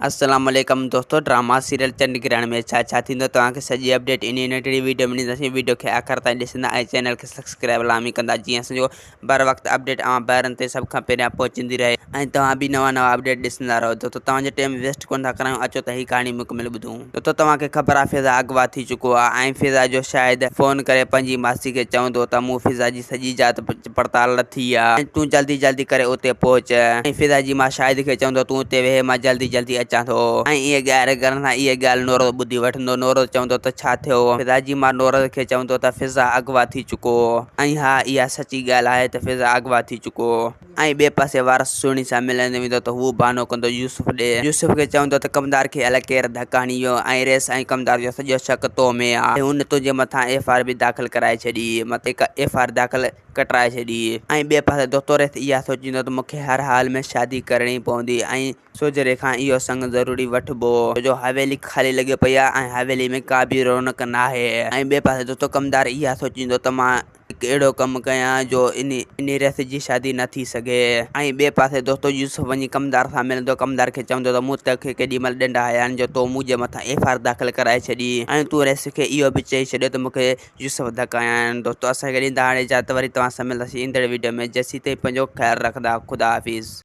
अस्सलाम वालेकुम दोस्तों, ड्रामा सीरियल चंडीगढ़ में छा थींदो तव्हांखे सॼी अपडेट इन नंढड़ी वीडियो में ॾींदासीं। वीडियो खे आख़िर ताईं ॾिसंदा ऐं चैनल खे सब्सक्राइब लाज़मी कंदा जीअं असांजो बर वक़्तु अपडेट ॿारनि ते सभ खां पहिरियां पहुचंदी रहे ऐं तव्हां बि नवां अपडेट ॾिसंदा रहो। दोस्तों तव्हांजो टाइम वेस्ट कोन था करायूं, अचो त ही कहाणी मुकमिल ॿुधूं। दोस्तों तव्हांखे ख़बर आहे फिज़ा अगवा थी चुको आहे ऐं फिज़ा जो शायदि फ़ोन करे पंहिंजी मासी खे चवंदो त मूं फिज़ा जी सॼी जात पड़ताल लथी आहे ऐं तूं जल्दी करे उते पहुच ऐं फिज़ा जी मां शाहिद खे चवंदो तूं उते वेह, मां जल्दी अचां थो। ऐं इहे ॻाल्हि करण सां इहे ॻाल्हि नौरत ॿुधी वठंदो। नौरत चवंदो त छा थियो? फिज़ा जी मां नौरत खे चवंदो त फिज़ा अगवा थी चुको ऐं हा इहा सची ॻाल्हि आहे त फिज़ा अगवा थी चुको। ऐं ॿिए पासे वारस सुहिणी सां मिलण वेंदो त हू बहानो कंदो यूसुफ ॾे। यूसुफ खे चवंदो त कमदार खे अलाए केरु धकु हणी वियो ऐं रेस ऐं कमदार जो सॼो शक तो में आहे। हुन तुंहिंजे मथां FIR बि दाख़िल कराए छॾी, मथे FIR दाख़िल कटराए छॾी। ऐं ॿिए पासे दोस्तो रेस इहा सोचींदो त मूंखे हर हाल में शादी करणी पवंदी ऐं सोजरे खां इहो संग ज़रूरी वठिबो जो हवेली ख़ाली लॻी पई आहे ऐं हवेली में का बि रौनक न आहे। ऐं ॿिए पासे दोस्तो कमदार इहा सोचींदो त मां हिकु अहिड़ो कमु कयां जो इन रेस जी शादी न थी सघे। ऐं ॿिए पासे दोस्तो यूसुफ वञी कमदार सां मिलंदो। कमदार खे चवंदो त मूं तोखे केॾी महिल ॾंडा हया आहिनि जो तो मुंहिंजे मथां FIR दाख़िल कराए छॾी ऐं तूं रेस खे इहो बि चई छॾियो त मूंखे यूसुफ धकु हया आहिनि। दोस्तो असांखे ॾींदा हाणे इजाज़त, वरी तव्हां सां मिलंदासीं ईंदड़ वीडियो में। जेसीं ताईं पंहिंजो ख़्यालु रखंदा। ख़ुदा हाफ़िज़।